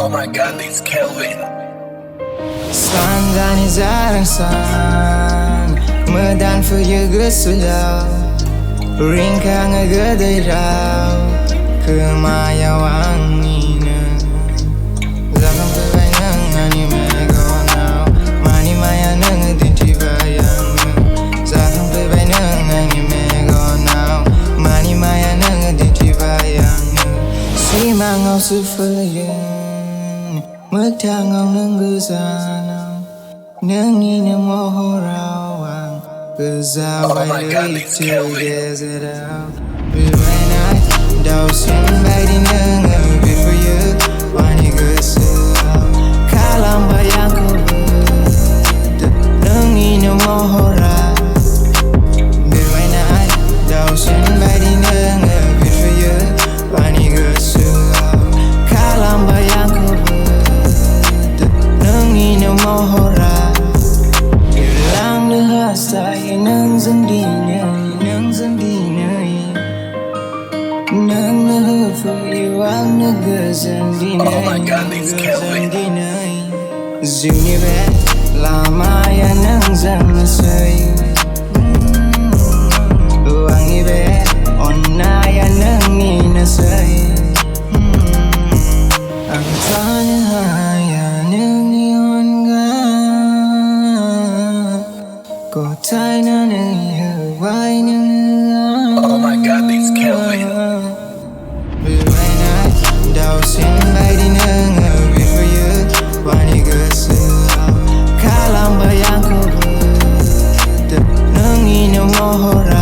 Oh my god, this Kelvin. Sanggani zarang sang Medan fuyu gesulau Ringkang gedai rau Kemayau angina Zakam pebai nang ani megonau Mani maya nang dinti bayang Zakam pebai nang ani megonau Mani maya nang dinti bayang Si mangau sufayang Metangau nang gezanau Nang nina mohorawang Gezawai leitu gezerau Bilwenai Dau sinbai di nang Bifuyu Wani gesulau Kalam bayang ku beda Nang nina mohorawang Bilwenai Dau sinbai di nang Bifuyu Wani gesulau Kalam bayang ku beda Nang nina mohorawang Bilang nahasai nang zendina Nang zendina Nang nahufuyu ang nagazendina Oh my god, this Kelvin. Zuni be lama ya nang zangasay Wangi be onna ya nang ninasay Ang tanahaya nang iyon ga Kotay na nangihaway nang Oh my god, this Kelvin. Bilwenai Dau sinbai di nang Bifuyu Wani gesulau Kalam bayang ku beda Nang ina mohora